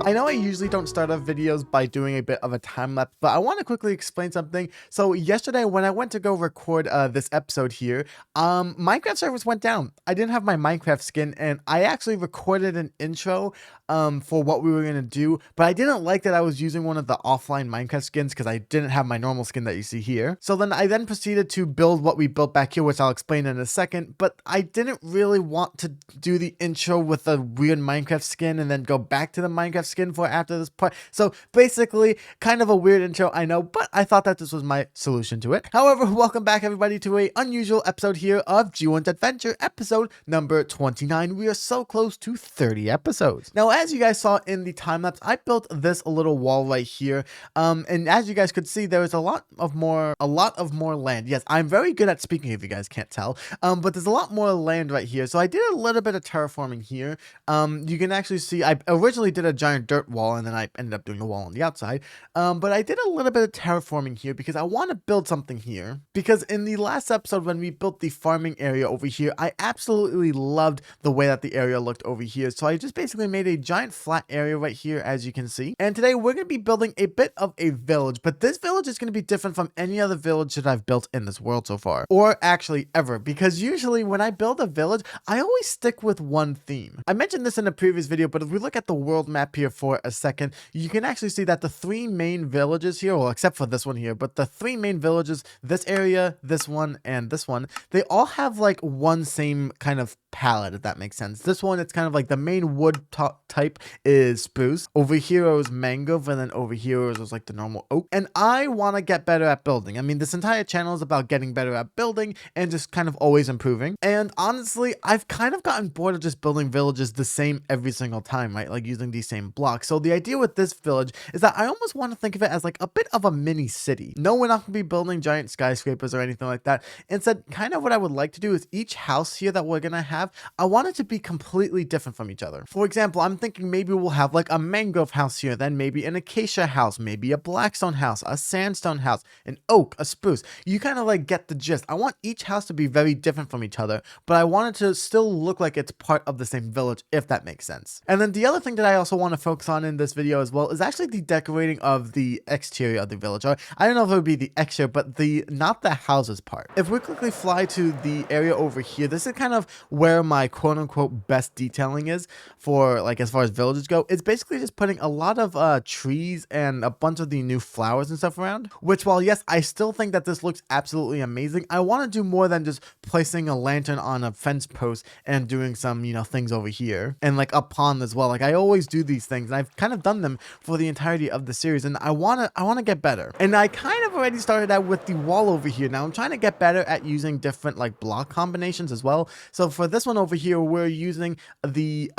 I know I usually don't start off videos by doing a bit of a time lapse, but I want to quickly explain something. So yesterday when I went to go record this episode here, Minecraft servers went down. I didn't have my Minecraft skin, and I actually recorded an intro for what we were gonna do, but I didn't like that I was using one of the offline Minecraft skins because I didn't have my normal skin that you see here. So then I proceeded to build what we built back here, which I'll explain in a second, but I didn't really want to do the intro with a weird Minecraft skin and then go back to the Minecraft skin for after this part. So basically, kind of a weird intro, I know, but I thought that this was my solution to it. However, welcome back everybody to a unusual episode here of G1's Adventure, episode number 29. We are so close to 30 episodes. Now, as you guys saw in the time lapse, I built this little wall right here. And as you guys could see, there is a lot of more land. Yes, I'm very good at speaking if you guys can't tell. But there's a lot more land right here. So I did a little bit of terraforming here. You can actually see I originally did a giant dirt wall, and then I ended up doing a wall on the outside. But I did a little bit of terraforming here because I want to build something here. Because in the last episode when we built the farming area over here, I absolutely loved the way that the area looked over here. So I just basically made a giant flat area right here, as you can see. And today we're going to be building a bit of a village, but this village is going to be different from any other village that I've built in this world so far, or actually ever, because usually when I build a village, I always stick with one theme. I mentioned this in a previous video, but if we look at the world map here for a second, you can actually see that the three main villages here, well, except for this one here, but the three main villages, this area, this one, and this one, they all have like one same kind of palette, if that makes sense. This one, it's kind of like the main wood type is spruce. Over here is mangrove, and then over here is like the normal oak. And I want to get better at building. I mean, this entire channel is about getting better at building and just kind of always improving. And honestly, I've kind of gotten bored of just building villages the same every single time, right? Like using these same blocks. So the idea with this village is that I almost want to think of it as like a bit of a mini city. No, we're not going to be building giant skyscrapers or anything like that. Instead, kind of what I would like to do is each house here that we're going to have, I want it to be completely different from each other. For example, I'm thinking maybe we'll have like a mangrove house here, then maybe an acacia house, maybe a blackstone house, a sandstone house, an oak, a spruce. You kind of like get the gist. I want each house to be very different from each other, but I want it to still look like it's part of the same village, if that makes sense. And then the other thing that I also want to focus on in this video as well is actually the decorating of the exterior of the village. Or I don't know if it would be the exterior, but not the houses part. If we quickly fly to the area over here, this is kind of where my quote unquote best detailing is for like as far as villages go. It's basically just putting a lot of trees and a bunch of the new flowers and stuff around, which while yes, I still think that this looks absolutely amazing, I want to do more than just placing a lantern on a fence post and doing some, you know, things over here and like a pond as well. Like I always do these things and I've kind of done them for the entirety of the series, and I want to get better. And I kind of already started out with the wall over here. Now I'm trying to get better at using different like block combinations as well. So for this one over here, we're using the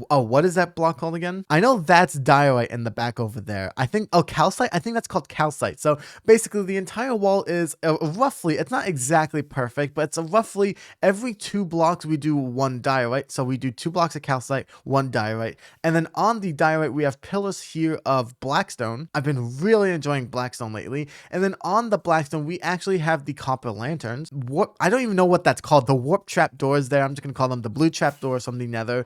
what is that block called again? I know that's diorite in the back over there. I think calcite. I think that's called calcite. So basically the entire wall is roughly, it's not exactly perfect, but it's roughly every 2 blocks we do 1 diorite. So we do 2 blocks of calcite, 1 diorite, and then on the diorite we have pillars here of blackstone. I've been really enjoying blackstone lately. And then on the blackstone we actually have the copper lanterns. I don't even know what that's called. The warp trap doors there, I'm just gonna call them the blue trap doors from the nether.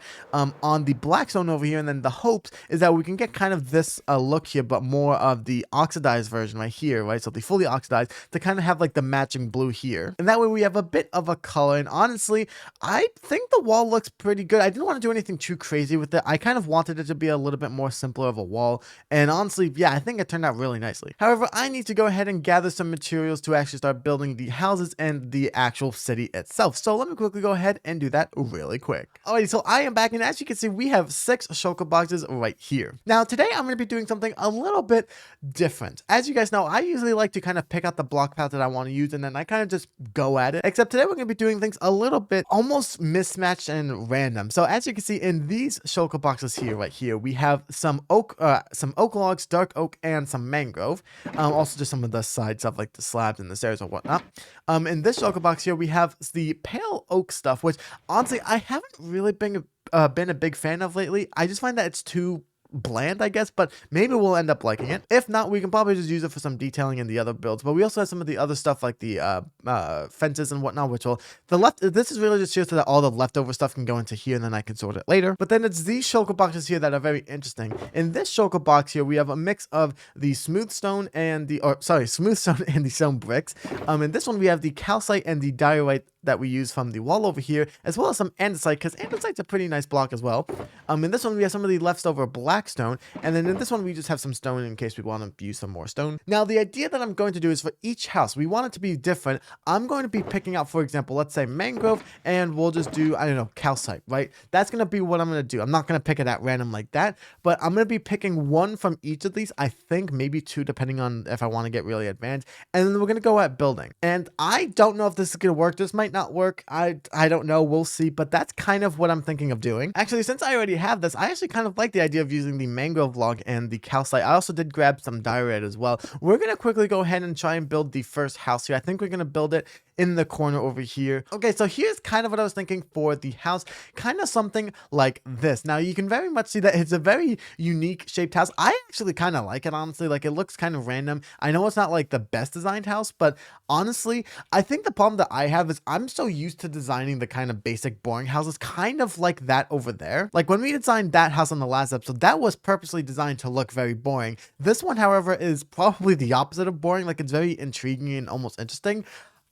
On the blackstone over here, and then the hopes is that we can get kind of this look here, but more of the oxidized version right here, right? So the fully oxidized to kind of have like the matching blue here, and that way we have a bit of a color. And honestly, I think the wall looks pretty good. I didn't want to do anything too crazy with it. I kind of wanted it to be a little bit more simpler of a wall, and honestly, yeah, I think it turned out really nicely. However, I need to go ahead and gather some materials to actually start building the houses and the actual city itself. So let me quickly go ahead and do that really quick. Alrighty, so I am back, and as you can see, we have 6 shulker boxes right here. Now today I'm going to be doing something a little bit different. As you guys know, I usually like to kind of pick out the block path that I want to use, and then I kind of just go at it. Except today we're going to be doing things a little bit almost mismatched and random. So as you can see in these shulker boxes here, right here, we have some oak logs, dark oak, and some mangrove. Also just some of the side stuff like the slabs and the stairs or whatnot. In this shulker box here, we have the pale oak stuff, which honestly I haven't really been a big fan of lately. I just find that it's too bland, I guess, but maybe we'll end up liking it. If not, we can probably just use it for some detailing in the other builds. But we also have some of the other stuff like the fences and whatnot, which will this is really just here so that all the leftover stuff can go into here and then I can sort it later. But then it's these shulker boxes here that are very interesting. In this shulker box here, we have a mix of the smooth stone and smooth stone and the stone bricks. In this one, we have the calcite and the diorite that we use from the wall over here, as well as some andesite, because andesite's a pretty nice block as well. In this one, we have some of the leftover black stone, and then in this one, we just have some stone in case we want to use some more stone. Now, the idea that I'm going to do is for each house, we want it to be different. I'm going to be picking out, for example, let's say mangrove, and we'll just do, I don't know, calcite, right? That's going to be what I'm going to do. I'm not going to pick it at random like that, but I'm going to be picking one from each of these. I think maybe two, depending on if I want to get really advanced, and then we're going to go at building. And I don't know if this is going to work. This might not work. I don't know. We'll see. But that's kind of what I'm thinking of doing. Actually, since I already have this, I actually kind of like the idea of using the mangrove log and the calcite. I also did grab some diorite as well. We're going to quickly go ahead and try and build the first house here. I think we're going to build it in the corner over here. Okay, so here's kind of what I was thinking for the house. Kind of something like this. Now, you can very much see that it's a very unique shaped house. I actually kind of like it, honestly. Like, it looks kind of random. I know it's not like the best designed house, but honestly, I think the problem that I have is I'm so used to designing the kind of basic boring houses, kind of like that over there. Like, when we designed that house on the last episode, that was purposely designed to look very boring. This one, however, is probably the opposite of boring. Like, it's very intriguing and almost interesting.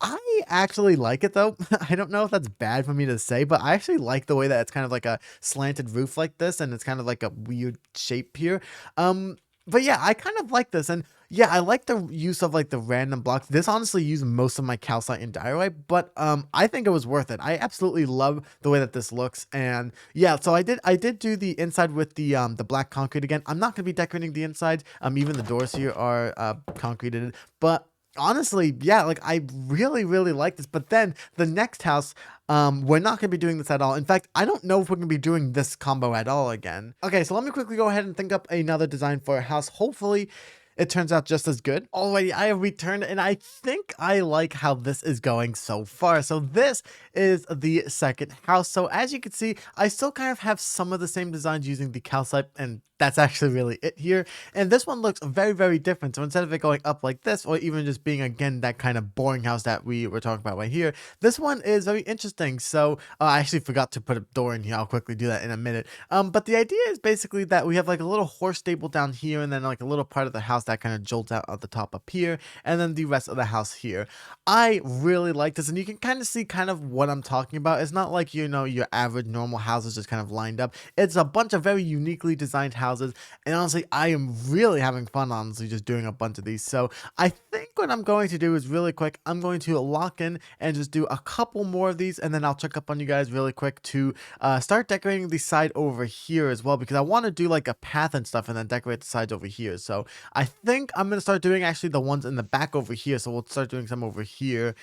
I actually like it though. I don't know if that's bad for me to say, but I actually like the way that it's kind of like a slanted roof like this, and it's kind of like a weird shape here. But yeah, I kind of like this, and yeah, I like the use of like the random blocks. This honestly used most of my calcite and diorite, but I think it was worth it. I absolutely love the way that this looks, and yeah, so I did do the inside with the black concrete again. I'm not gonna be decorating the inside. Even the doors here are concreted, but honestly, yeah, like I really like this. But then the next house, we're not gonna be doing this at all. In fact, I don't know if we're gonna be doing this combo at all again. Okay, so let me quickly go ahead and think up another design for a house. Hopefully it turns out just as good. Alrighty, I have returned, and I think I like how this is going so far. So this is the second house. So as you can see, I still kind of have some of the same designs using the calcite, and that's actually really it here. And this one looks very different. So instead of it going up like this, or even just being again that kind of boring house that we were talking about right here, this one is very interesting. So I actually forgot to put a door in here. I'll quickly do that in a minute. But the idea is basically that we have like a little horse stable down here, and then like a little part of the house that kind of jolts out at the top up here, and then the rest of the house here. I really like this, and you can kind of see kind of what I'm talking about. It's not like, you know, your average normal houses just kind of lined up. It's a bunch of very uniquely designed houses, and honestly, I am really having fun, honestly, just doing a bunch of these. So I think what I'm going to do is really quick, I'm going to lock in and just do a couple more of these, and then I'll check up on you guys really quick to start decorating the side over here as well, because I want to do like a path and stuff and then decorate the sides over here. So I think I'm going to start doing actually the ones in the back over here. So we'll start doing some over here,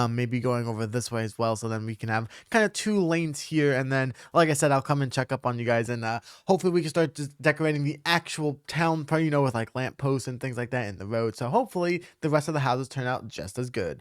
maybe going over this way as well. So then we can have kind of two lanes here. And then, like I said, I'll come and check up on you guys, and hopefully we can start just decorating the actual town part, you know, with like lamp posts and things like that in the road. So hopefully the rest of the houses turn out just as good.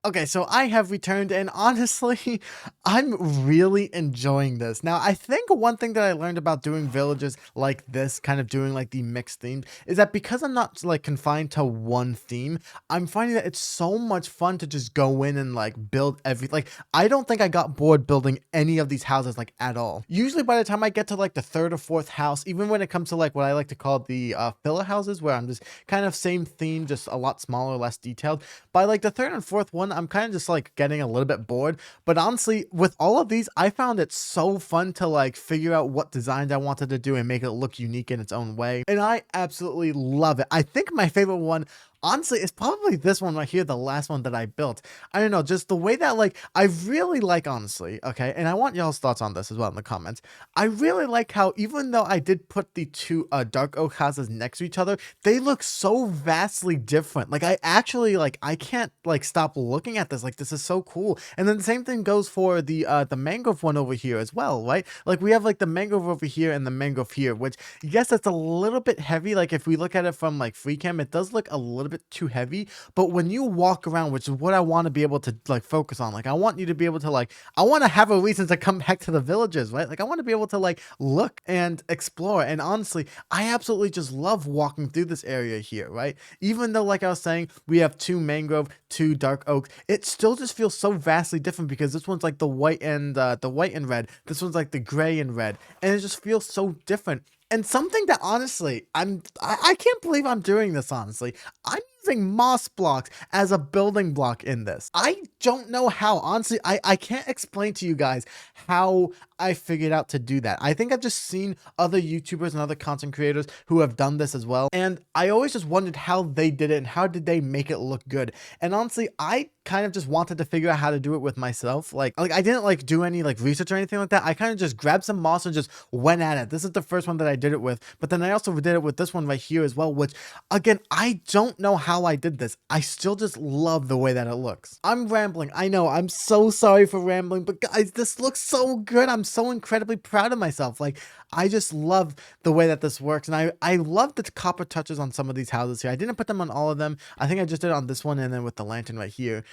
Okay, so I have returned, and honestly, I'm really enjoying this. Now, I think one thing that I learned about doing villages like this, kind of doing like the mixed theme, is that because I'm not like confined to one theme, I'm finding that it's so much fun to just go in and like build like, I don't think I got bored building any of these houses like at all. Usually by the time I get to like the third or fourth house, even when it comes to like what I like to call the filler houses, where I'm just kind of same theme, just a lot smaller, less detailed, by like the third and fourth one, one, I'm kind of just like getting a little bit bored. But honestly, with all of these, I found it so fun to like figure out what designs I wanted to do and make it look unique in its own way. And I absolutely love it. I think my favorite one, honestly, is probably this one right here, the last one that I built. I don't know, just the way that like, I really like, honestly, okay, and I want y'all's thoughts on this as well in the comments. I really like how, even though I did put the two dark oak houses next to each other, they look so vastly different. Like, I actually, like, I can't like stop looking at this. Like, this is so cool. And then the same thing goes for the mangrove one over here as well, right? Like, we have like the mangrove over here and the mangrove here, which, yes, it's a little bit heavy. Like, if we look at it from like free cam, it does look a little bit too heavy. But when you walk around, which is what I want to be able to like focus on, like, I want you to be able to like, I want to have a reason to come back to the villages, right? Like, I want to be able to like look and explore. And honestly, I absolutely just love walking through this area here, right? Even though, like I was saying, we have two mangrove, two dark oaks, it still just feels so vastly different because this one's like the white and red. This one's like the gray and red, and it just feels so different. And something that honestly, I can't believe I'm doing this, honestly. I'm using moss blocks as a building block in this. I don't know how, honestly, I can't explain to you guys how I figured out to do that. I think I've just seen other YouTubers and other content creators who have done this as well. And I always just wondered how they did it and how did they make it look good. And honestly, I kind of just wanted to figure out how to do it with myself. Like I didn't like do any like research or anything like that. I kind of just grabbed some moss and just went at it. This is the first one that I did it with, but then I also did it with this one right here as well, which again, I don't know how I did this. I still just love the way that it looks. I'm rambling. I know, I'm so sorry for rambling, but guys, this looks so good. I'm so incredibly proud of myself. Like, I just love the way that this works. And I love the copper touches on some of these houses here. I didn't put them on all of them. I think I just did it on this one and then with the lantern right here.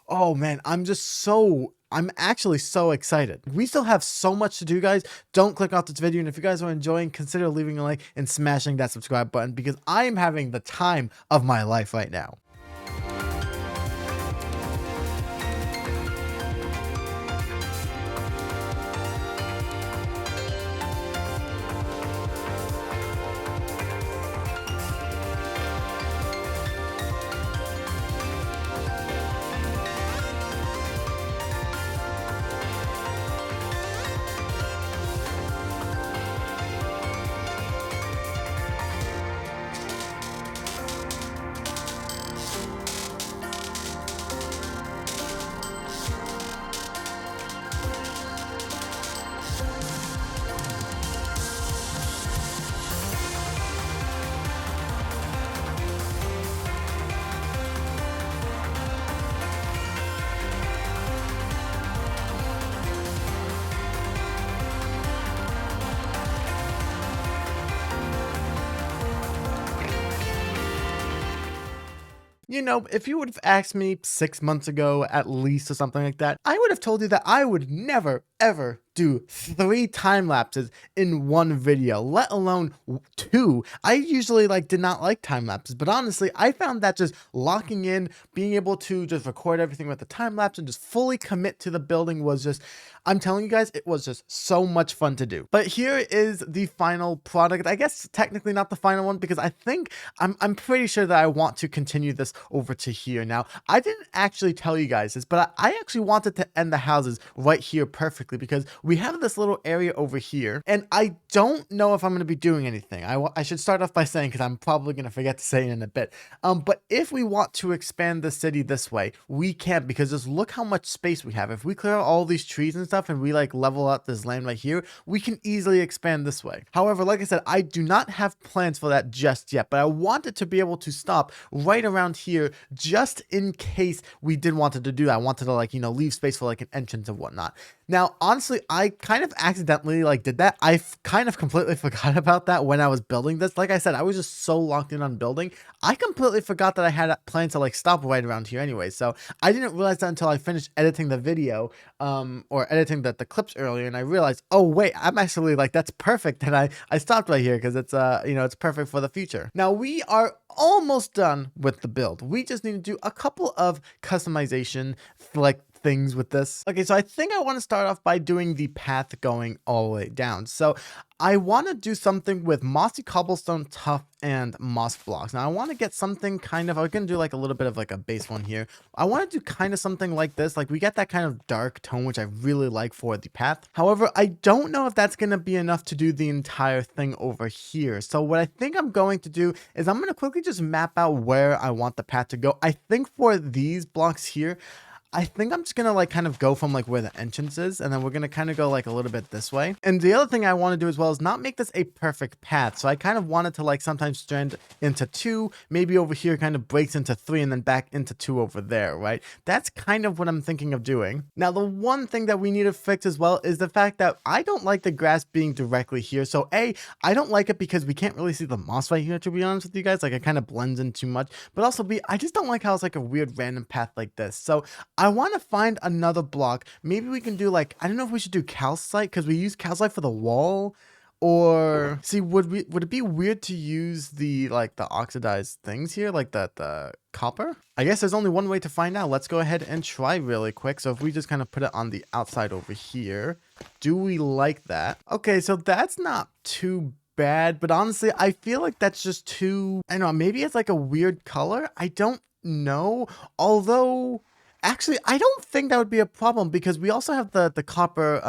Oh man, I'm actually so excited. We still have so much to do, guys. Don't click off this video. And if you guys are enjoying, consider leaving a like and smashing that subscribe button because I am having the time of my life right now. You know, if you would have asked me 6 months ago at least or something like that, I would have told you that I would never, ever do 3 time lapses in one video, let alone 2. I usually did not like time lapses, but honestly, I found that just locking in, being able to just record everything with the time lapse and just fully commit to the building was just, I'm telling you guys, it was just so much fun to do. But here is the final product. I guess technically not the final one because I think I'm pretty sure that I want to continue this over to here. Now, I didn't actually tell you guys this, but I actually wanted to end the houses right here perfectly because we have this little area over here and I don't know if I'm going to be doing anything. I should start off by saying, because I'm probably going to forget to say it in a bit. But if we want to expand the city this way, we can, because just look how much space we have. If we clear out all these trees and stuff and we level out this land right here, we can easily expand this way. However, like I said, I do not have plans for that just yet, but I wanted to be able to stop right around here just in case we did wanted to do that. I wanted to leave space for an entrance and whatnot. Now, honestly, I kind of accidentally did that. I kind of completely forgot about that when I was building this. Like I said, I was just so locked in on building. I completely forgot that I had planned to stop right around here anyway. So I didn't realize that until I finished editing the video, or editing the clips earlier, and I realized, oh wait, I'm actually that's perfect. And I stopped right here because it's it's perfect for the future. Now we are almost done with the build. We just need to do a couple of customization things with this. Okay, so I think I want to start off by doing the path going all the way down. So I want to do something with mossy cobblestone, tuff, and moss blocks. Now I want to get something kind of, I'm going to do like a little bit of like a base one here. I want to do kind of something like this. Like we get that kind of dark tone, which I really like for the path. However, I don't know if that's going to be enough to do the entire thing over here. So what I think I'm going to do is I'm going to quickly just map out where I want the path to go. I think for these blocks here, I think I'm just gonna like kind of go from like where the entrance is, and then we're gonna kind of go like a little bit this way. And the other thing I want to do as well is not make this a perfect path. So I kind of wanted to like sometimes strand into 2, maybe over here kind of breaks into 3 and then back into 2 over there, right? That's kind of what I'm thinking of doing. Now, the one thing that we need to fix as well is the fact that I don't like the grass being directly here. So A, I don't like it because we can't really see the moss right here, to be honest with you guys. Like it kind of blends in too much. But also B, I just don't like how it's like a weird random path like this. So I want to find another block. Maybe we can do like, I don't know if we should do calcite because we use calcite for the wall, or see, would it be weird to use the like the oxidized things here, like the copper? I guess there's only one way to find out. Let's go ahead and try really quick. So if we just kind of put it on the outside over here, do we like that? Okay, so that's not too bad, but honestly, I feel like that's just too, I don't know, maybe it's like a weird color. I don't know. Although actually, I don't think that would be a problem because we also have the copper,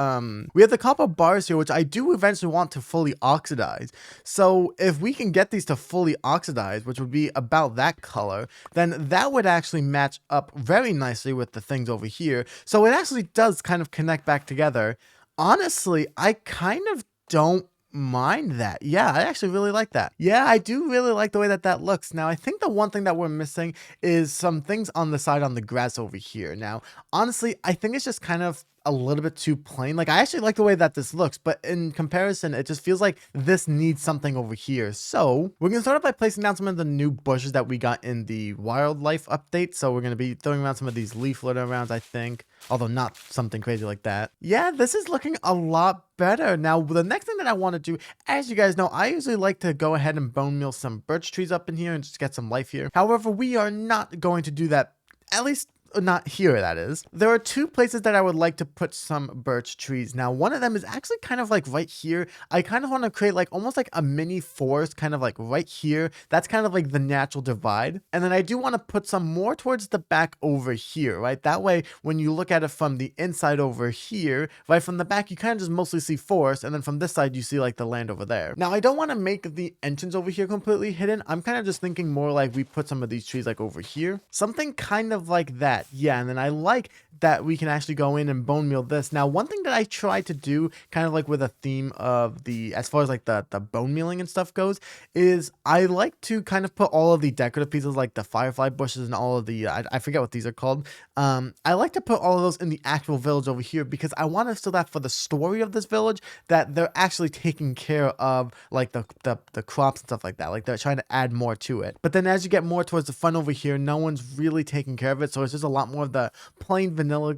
we have the copper bars here, which I do eventually want to fully oxidize. So if we can get these to fully oxidize, which would be about that color, then that would actually match up very nicely with the things over here. So it actually does kind of connect back together. Honestly, I kind of don't mind that. Yeah, I actually really like that. Yeah, I do really like the way that that looks. Now, I think the one thing that we're missing is some things on the side on the grass over here. Now, honestly, I think it's just kind of a little bit too plain. Like I actually like the way that this looks, but in comparison, it just feels like this needs something over here. So we're gonna start off by placing down some of the new bushes that we got in the wildlife update. So we're gonna be throwing around some of these leaf litter rounds, I think, although not something crazy like that. Yeah, this is looking a lot better. Now, the next thing that I want to do, as you guys know, I usually like to go ahead and bone meal some birch trees up in here and just get some life here. However, we are not going to do that, at least not here, that is. There are 2 places that I would like to put some birch trees. Now, one of them is actually kind of like right here. I kind of want to create like almost like a mini forest kind of like right here. That's kind of like the natural divide. And then I do want to put some more towards the back over here, right? That way, when you look at it from the inside over here, right from the back, you kind of just mostly see forest. And then from this side, you see like the land over there. Now, I don't want to make the entrance over here completely hidden. I'm kind of just thinking more like we put some of these trees like over here. Something kind of like that. Yeah, and then I like that we can actually go in and bone meal this. Now, one thing that I try to do kind of like with a theme of the, as far as like the bone mealing and stuff goes, is I like to kind of put all of the decorative pieces like the firefly bushes and all of the, I forget what these are called. I like to put all of those in the actual village over here because I want to still that for the story of this village that they're actually taking care of like the crops and stuff like that. Like they're trying to add more to it. But then as you get more towards the front over here, no one's really taking care of it. So it's just a lot more of the plain vanilla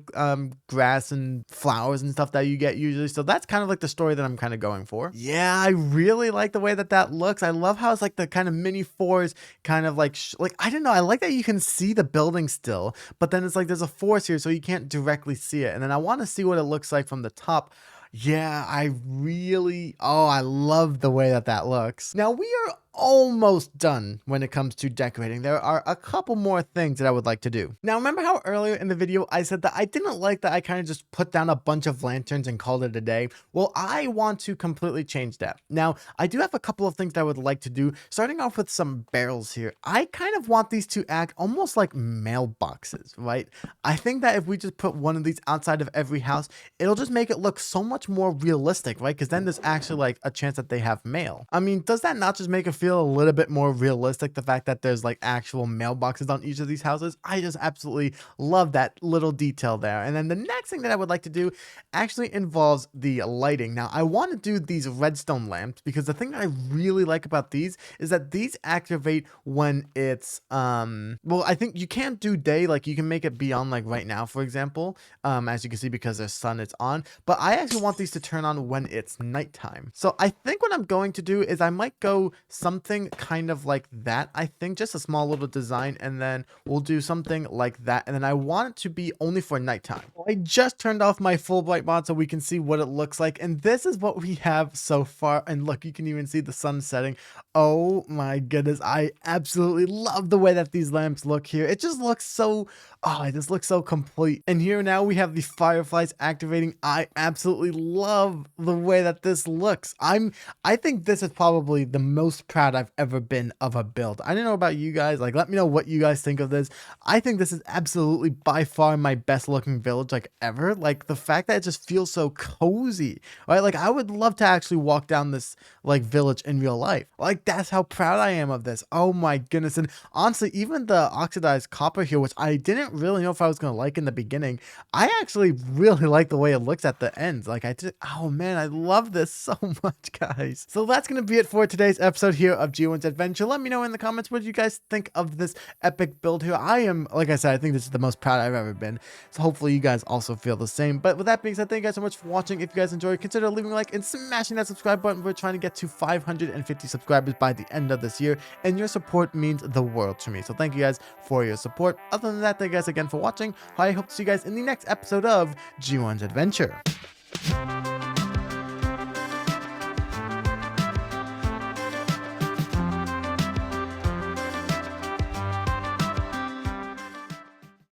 grass and flowers and stuff that you get usually. So that's kind of like the story that I'm kind of going for. Yeah, I really like the way that that looks. I love how it's like the kind of mini forest kind of like I don't know. I like that you can see the building still, but then it's like there's a forest here so you can't directly see it. And then I want to see what it looks like from the top. Yeah, I love the way that that looks. Now we are almost done when it comes to decorating. There are a couple more things that I would like to do. Now, remember how earlier in the video I said that I didn't like that I kind of just put down a bunch of lanterns and called it a day? Well, I want to completely change that. Now, I do have a couple of things that I would like to do, starting off with some barrels here. I kind of want these to act almost like mailboxes, right? I think that if we just put one of these outside of every house, it'll just make it look so much more realistic, right? Because then there's actually like a chance that they have mail. I mean, does that not just make it feel a little bit more realistic, the fact that there's like actual mailboxes on each of these houses? I just absolutely love that little detail there. And then the next thing that I would like to do actually involves the lighting. Now, I want to do these redstone lamps because the thing that I really like about these is that these activate when it's well, I think you can't do day, like you can make it be on like right now, for example, as you can see, because the sun is on, but I actually want these to turn on when it's nighttime. So I think what I'm going to do is I might go something something kind of like that, I think, just a small little design, and then we'll do something like that, and then I want it to be only for nighttime. I just turned off my full bright mod so we can see what it looks like, and this is what we have so far. And look, you can even see the sun setting. Oh my goodness, I absolutely love the way that these lamps look here. It just looks so, oh, it just looks so complete. And here now we have the fireflies activating. I absolutely love the way that this looks. I think this is probably the most proud I've ever been of a build. I don't know about you guys, like let me know what you guys think of this. I think this is absolutely by far my best looking village like ever. Like the fact that it just feels so cozy, right? Like I would love to actually walk down this like village in real life. Like that's how proud I am of this. Oh my goodness. And honestly, even the oxidized copper here, which I didn't really know if I was going to like in the beginning, I actually really like the way it looks at the ends. Like I did, oh man, I love this so much, guys. So that's going to be it for today's episode here of G1's Adventure. Let me know in the comments what you guys think of this epic build here. I am, like I said, I think this is the most proud I've ever been. So hopefully you guys also feel the same. But with that being said, thank you guys so much for watching. If you guys enjoyed, consider leaving a like and smashing that subscribe button. We're trying to get to 550 subscribers by the end of this year, and your support means the world to me. So thank you guys for your support. Other than that, thank you guys again for watching. I hope to see you guys in the next episode of G1's Adventure.